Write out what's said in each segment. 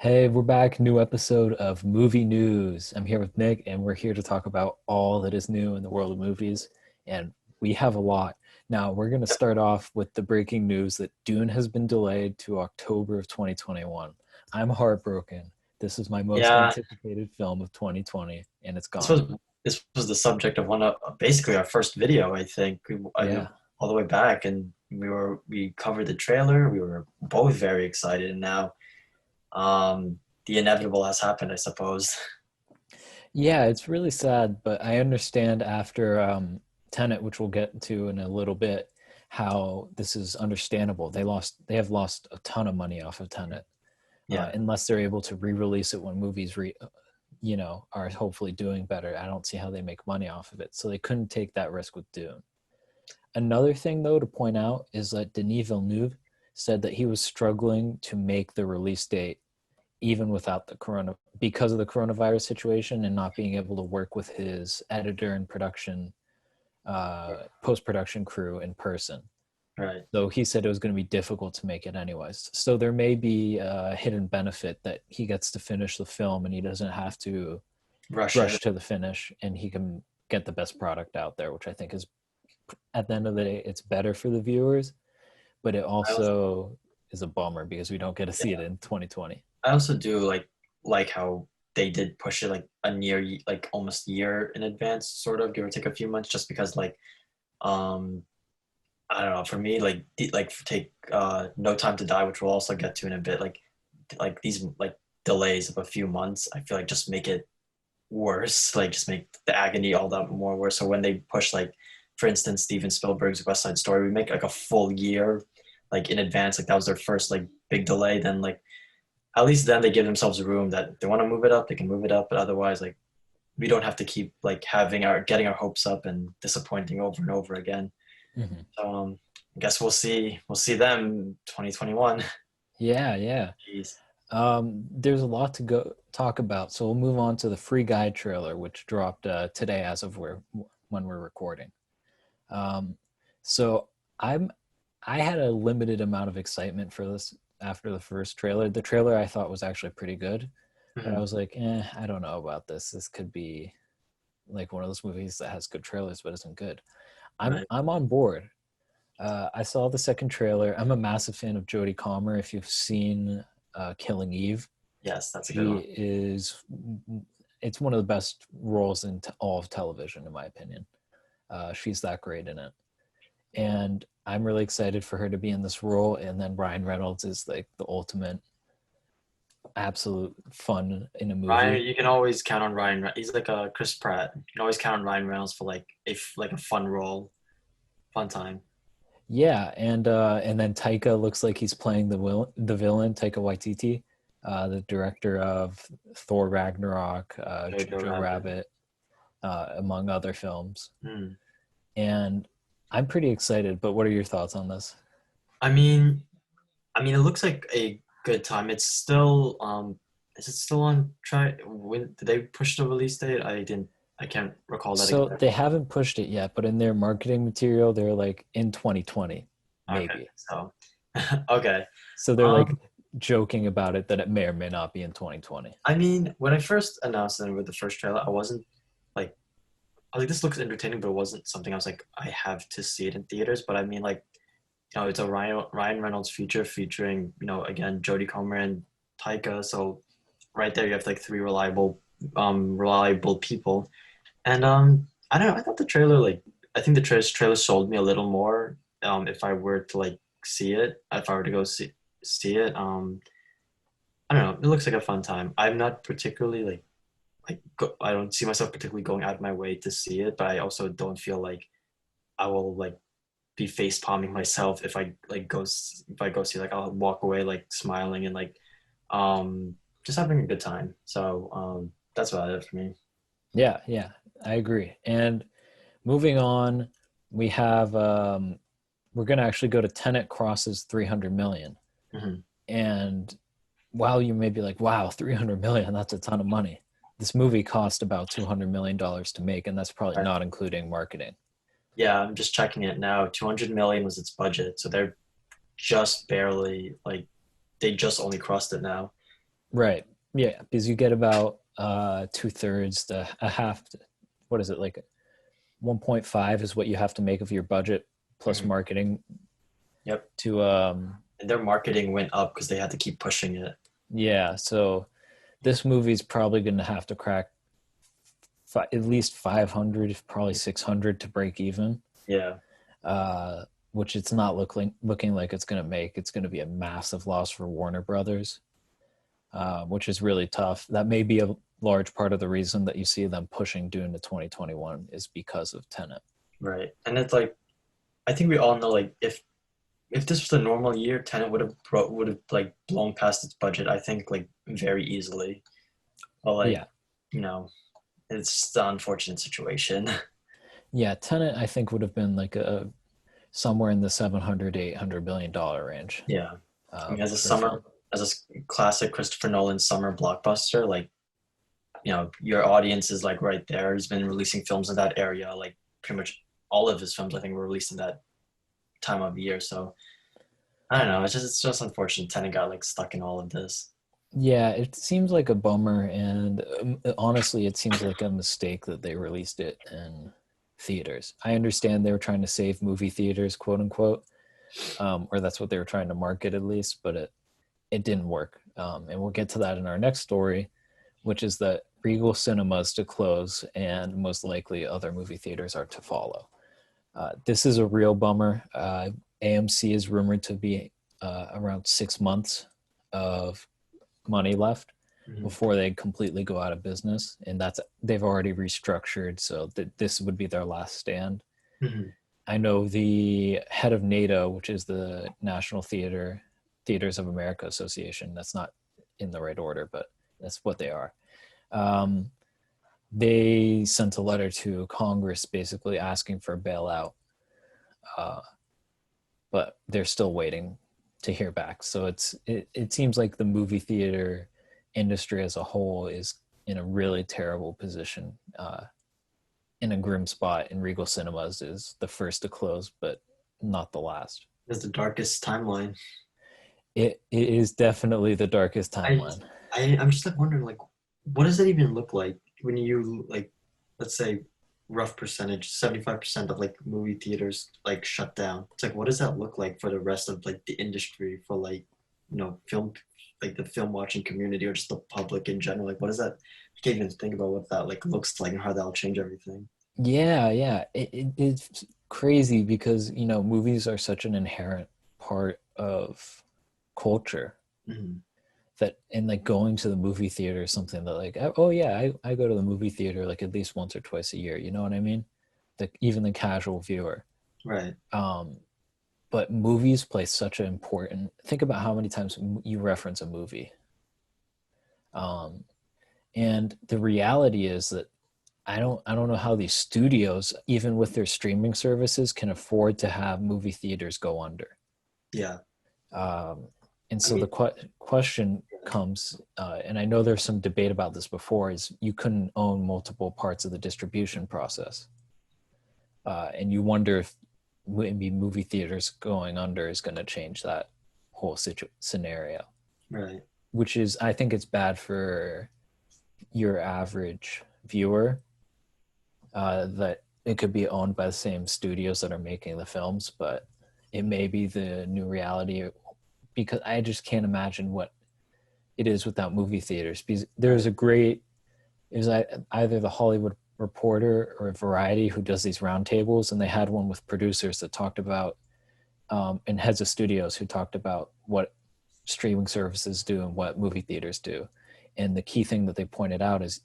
Hey, we're back. New episode of Movie News. I'm here with Nick, and we're here to talk about all that is new in the world of movies. And we have a lot. Now, we're going to Yep. start off with the breaking news that Dune has been delayed to October of 2021. I'm heartbroken. This is my most Yeah, anticipated film of 2020, and it's this gone. was this was the subject of one of basically our first video. I think Yeah. all the way back, and we covered the trailer. We were both very excited, and now the inevitable has happened, I suppose. Yeah, it's really sad, but I understand after Tenet, which we'll get to in a little bit, how this is understandable. They have lost a ton of money off of Tenet, Yeah, unless they're able to re-release it when movies are hopefully doing better. I don't see how they make money off of it, so they couldn't take that risk with Dune. Another thing, though, to point out is that Denis Villeneuve said that he was struggling to make the release date even without the corona because of the coronavirus situation and not being able to work with his editor and production post-production crew in person. right. So he said it was going to be difficult to make it anyways. So there may be a hidden benefit that he gets to finish the film and he doesn't have to Rush rush it. to the finish, and he can get the best product out there, which I think is, at the end of the day, it's better for the viewers, but it I also also is a bummer because we don't get to see it yeah, in 2020. I also do like how they did push it like a like almost a year in advance, sort of give or take a few months, just because um I don't know. For me, take No Time to Die, which we'll also get to in a bit. Like these like delays of a few months, I feel like just make it worse. Like just make the agony all that more worse. So when they push for instance, Steven Spielberg's West Side Story, we make like a full year like in advance. Like that was their first like big delay. Then like at least then they give themselves room that they want to move it up, they can move it up. But otherwise, like we don't have to keep like having our getting our hopes up and disappointing over and over again. Mm-hmm. So I guess we'll see them 2021. Yeah, yeah. Jeez. There's a lot to go talk about, so we'll move on to the Free Guy trailer, which dropped today as of when we're recording. Um, so I'm I had a limited amount of excitement for this after the first trailer. The trailer I thought was actually pretty good, but I Mhm. was like, I don't know about this. This could be like one of those movies that has good trailers but isn't good. I'm Right. I'm on board. I saw the second trailer. I'm a massive fan of Jodie Comer. If you've seen Killing Eve, Yes, that's a good she one. is. It's one of the best roles in all of television, in my opinion. She's that great in it, and I'm really excited for her to be in this role. And then Ryan Reynolds is like the ultimate, absolute fun in a Ryan, movie. you can always count on Ryan. He's like a Chris Pratt. You can always count on Ryan Reynolds for like a fun role, fun time. Yeah, and then Taika looks like he's playing the villain, Taika Waititi, the director of Thor Ragnarok, Jojo Jojo Rabbit. Rabbit, among other films. Hmm. And I'm pretty excited. But what are your thoughts on this? I mean, it looks like a good time. It's still is it still on track? When did they push the release date? I can't recall that So exactly. they haven't pushed it yet, but in their marketing material, they're like in 2020, Okay, maybe. so okay. So they're like Um, joking about it that it may or may not be in 2020. I mean, when I first announced it with the first trailer, I wasn't like I was like, this looks entertaining, but it wasn't something I was like, I have to see it in theaters. But I mean, like, it's a Ryan Reynolds feature featuring, again, Jodie Comer and Taika. So right there, you have like three reliable people. And I don't know. I thought the trailer, like, I think the trailer sold me a little more. If I were to like see it, if I were to go see it, I don't know. It looks like a fun time. I'm not particularly I don't see myself particularly going out of my way to see it, but I also don't feel like I will like be face palming myself if I if I go see, like I'll walk away like smiling and like um just having a good time. So that's about it for me. Yeah, yeah, I agree. And moving on, we have we're gonna actually go to Tenet crosses 300 million. Hmm. And while you may be like, wow, 300 million, that's a ton of money. This movie cost about $200 million to make, and that's probably Right. not including marketing. Yeah, I'm just checking it now. 200 million was its budget, so they're just barely like they just only crossed it now. Right. Yeah, because you get about 2/3 to a half. What is it like? 1.5 is what you have to make of your budget plus Mhm. marketing Yep. to And their marketing went up because they had to keep pushing it. yeah. So this movie's probably going to have to crack at least 500, probably 600 to break even. Yeah. Uh, which it's not looking like it's going to make. It's going to be a massive loss for Warner Brothers, which is really tough. That may be a large part of the reason that you see them pushing Dune to 2021 is because of Tenet. Right. And it's like I think we all know like if this was a normal year, Tenet would have like blown past its budget. I think like very easily. But like Yeah, you know, it's the unfortunate situation. yeah. Tenet, I think, would have been like a somewhere in the 700 to $800 million range Yeah. I mean, for a film. as a classic Christopher Nolan summer blockbuster, like your audience is like right there. He's been releasing films in that area, like pretty much all of his films I think were released in that time of year. So I don't know. It's just unfortunate. Tenet got like stuck in all of this. Yeah, it seems like a bummer, and honestly, it seems like a mistake that they released it in theaters. I understand they were trying to save movie theaters, quote unquote, or that's what they were trying to market at least, but it didn't work. And we'll get to that in our next story, which is that Regal Cinemas to close, and most likely other movie theaters are to follow. This is a real bummer. AMC is rumored to be around 6 months of money left Mhm. before they completely go out of business, and that's they've already restructured, so this would be their last stand. Mhm. I know the head of NATO, which is the National Theaters of America Association. That's not in the right order, but that's what they are. Um, they sent a letter to Congress basically asking for a bailout, uh, but they're still waiting to hear back. So it seems like the movie theater industry as a whole is in a really terrible position, in a grim spot. And Regal Cinemas is the first to close, but not the last. It's the darkest timeline. It is definitely the darkest I, timeline. I'm just like wondering, like, what does that even look like when you like, let's say, rough percentage, 75% of like movie theaters like shut down. It's like, what does that look like for the rest of like the industry, for like, film, like the film watching community or just the public in general? Like, what does that? I can't even think about what that like looks like and how that'll change everything. Yeah, yeah. It's crazy because, movies are such an inherent part of culture Mhm. that, and like going to the movie theater is something that like, oh yeah, I go to the movie theater like at least once or twice a year. You know what I mean? Even the casual viewer. Right. Um, but movies play such an important, think about how many times you reference a movie. Um, and the reality is that I don't know how these studios, even with their streaming services, can afford to have movie theaters go under. Yeah. Um, and I so mean, the question comes, and I know there's some debate about this before, is you couldn't own multiple parts of the distribution process, and you wonder if maybe movie theaters going under is going to change that whole scenario, right. which is, I think it's bad for your average viewer, that it could be owned by the same studios that are making the films, but it may be the new reality, because I just can't imagine what it is without movie theaters. Because there's Right. a great, it was either the Hollywood Reporter or Variety who does these roundtables, and they had one with producers that talked about, and heads of studios who talked about what streaming services do and what movie theaters do. And the key thing that they pointed out is,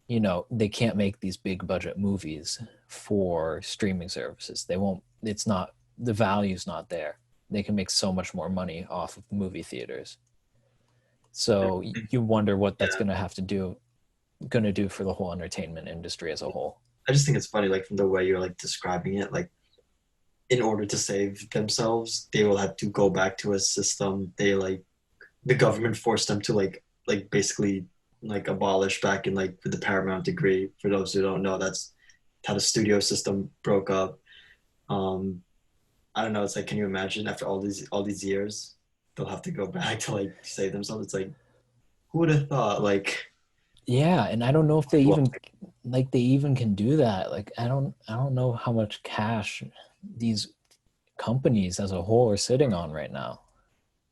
they can't make these big budget movies for streaming services. They won't, it's not, the value's not there. They can make so much more money off of movie theaters. So you wonder what that's Yeah. going to do for the whole entertainment industry as a whole. I just think it's funny, like from the way you're like describing it, like in order to save themselves, they will have to go back to a system they like the government forced them to like basically like abolish back in like with the Paramount degree. For those who don't know, that's how the studio system broke up. Um, I don't know. It's like, can you imagine after all these years, they'll have to go back to like save themselves? It's like who would have thought? Like, Yeah, and I don't know if they well, even like they even can do that. Like I don't know how much cash these companies as a whole are sitting on right now.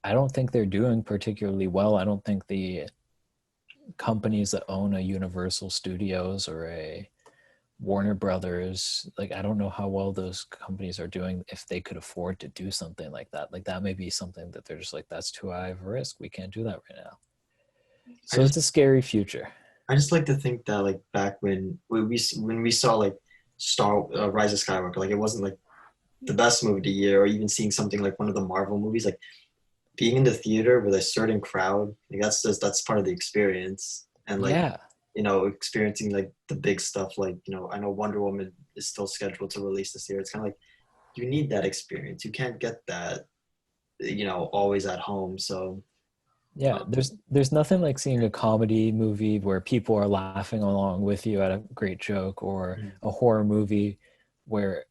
I don't think they're doing particularly well. I don't think the companies that own a Universal Studios or a Warner Brothers, like I don't know how well those companies are doing if they could afford to do something like that. Like that may be something that they're just like, that's too high of a risk. We can't do that right now. I So just it's a scary future. I just like to think that like back when we saw like Star Rise of Skywalker, like it wasn't like the best movie of the year, or even seeing something like one of the Marvel movies, like being in the theater with a certain crowd, like that's part of the experience. And like, Yeah. experiencing like the big stuff, like, I know Wonder Woman is still scheduled to release this year. It's kind of like you need that experience. You can't get that, always at home. So Yeah, um, there's nothing like seeing a comedy movie where people are laughing along with you at a great joke, or a horror movie where,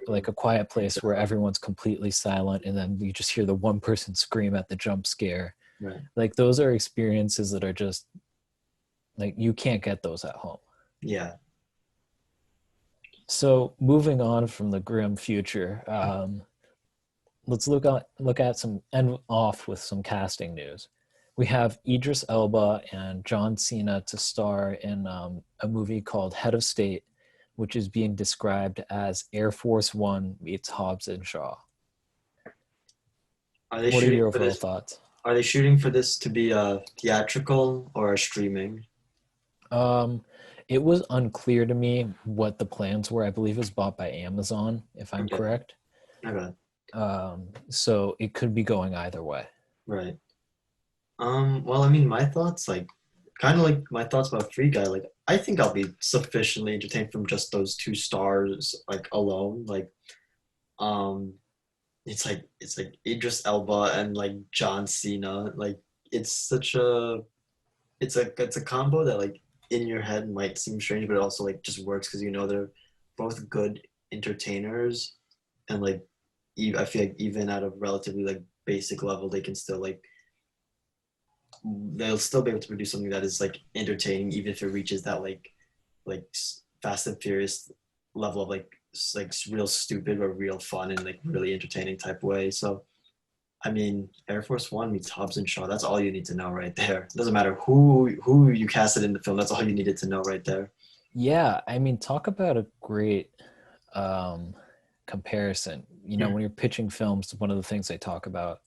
like A Quiet Place where everyone's completely silent and then you just hear the one person scream at the jump scare. right. Like those are experiences that are just like you can't get those at home. Yeah. So moving on from the grim future, let's look at some end off with some casting news. We have Idris Elba and John Cena to star in a movie called Head of State, which is being described as Air Force One meets Hobbs and Shaw. Are they What are shooting your for overall this? thoughts? Are they shooting for this to be a theatrical or a streaming? Um, it was unclear to me what the plans were. I believe it was bought by Amazon, if I'm Okay. correct. Okay. So it could be going either way. Right. Well, I mean, my thoughts, like, kind of like my thoughts about Free Guy, like, I think I'll be sufficiently entertained from just those two stars, like, alone. Like, um, it's like Idris Elba and like John Cena. Like, it's such a it's a combo that like in your head might seem strange, but it also like just works because they're both good entertainers, and like I feel like even at a relatively like basic level, they'll still be able to produce something that is like entertaining, even if it reaches that like Fast and Furious level of like real stupid or real fun and like really entertaining type way. So I mean, Air Force One meets Hobbs and Shaw. That's all you need to know right there. It doesn't matter who you casted in the film. That's all you needed to know right there. Yeah, I mean, talk about a great um, comparison. When you're pitching films, one of the things they talk about,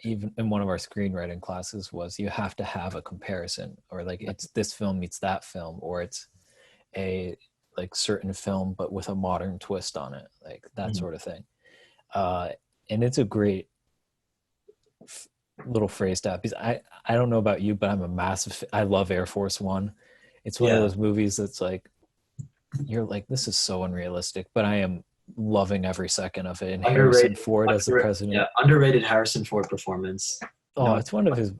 even in one of our screenwriting classes, was you have to have a comparison, or like it's this film meets that film, or it's a like certain film but with a modern twist on it, like that Mhm. sort of thing. Uh, and it's a great little phrase to have, because I don't know about you, but I love Air Force One. It's one of Yeah, those movies that's like you're like, this is so unrealistic, but I am loving every second of it. And Harrison underrated. Ford as the Yeah, president, underrated Harrison Ford performance. oh, No. it's one of his,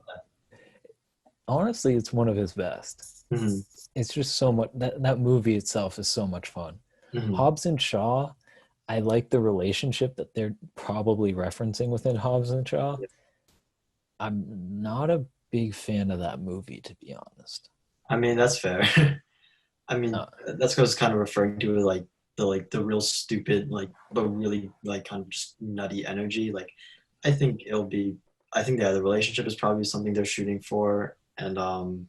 honestly, it's one of his best. Hmm. It's just so much, that movie itself is so much fun. Hmm. Hobbs and Shaw, I like the relationship that they're probably referencing within Hobbs and Shaw. I'm not a big fan of that movie, to be honest. I mean, that's fair. I mean, Uh, that's what I was kind of referring to, like the real stupid, like but really like kind of just nutty energy. Like, I think it'll be. I think the relationship is probably something they're shooting for, and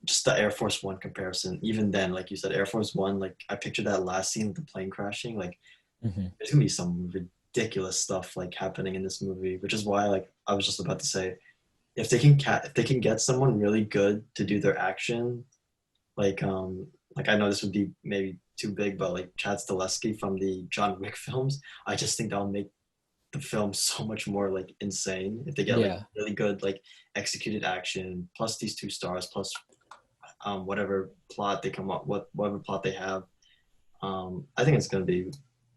just the Air Force One comparison. Even then, like you said, Air Force One. Like I pictured that last scene with the plane crashing. Like mhm. there's gonna be some ridiculous stuff like happening in this movie, which is why like I was just about to say, if they can get someone really good to do their action, like I know this would be maybe too big, but like Chad Stahelski from the John Wick films, I just think that'll make the film so much more like insane if they get like Yeah, really good like executed action plus these two stars plus whatever plot they come up with, whatever plot they have. I think it's gonna be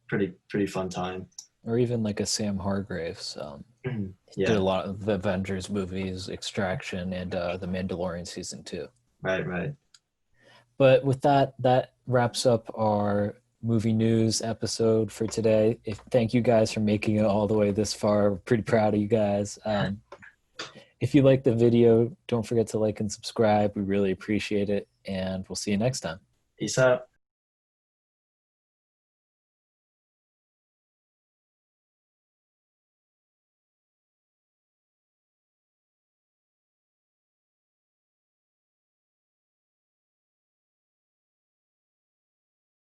pretty fun time. or even like a Sam Hargraves. He did a Yeah, lot of the Avengers movies, Extraction, and The Mandalorian season 2. right, right. But with that, that wraps up our movie news episode for today. Thank you guys for making it all the way this far. We're pretty proud of you guys. If you like the video, don't forget to like and subscribe. We really appreciate it, and we'll see you next time. Peace out.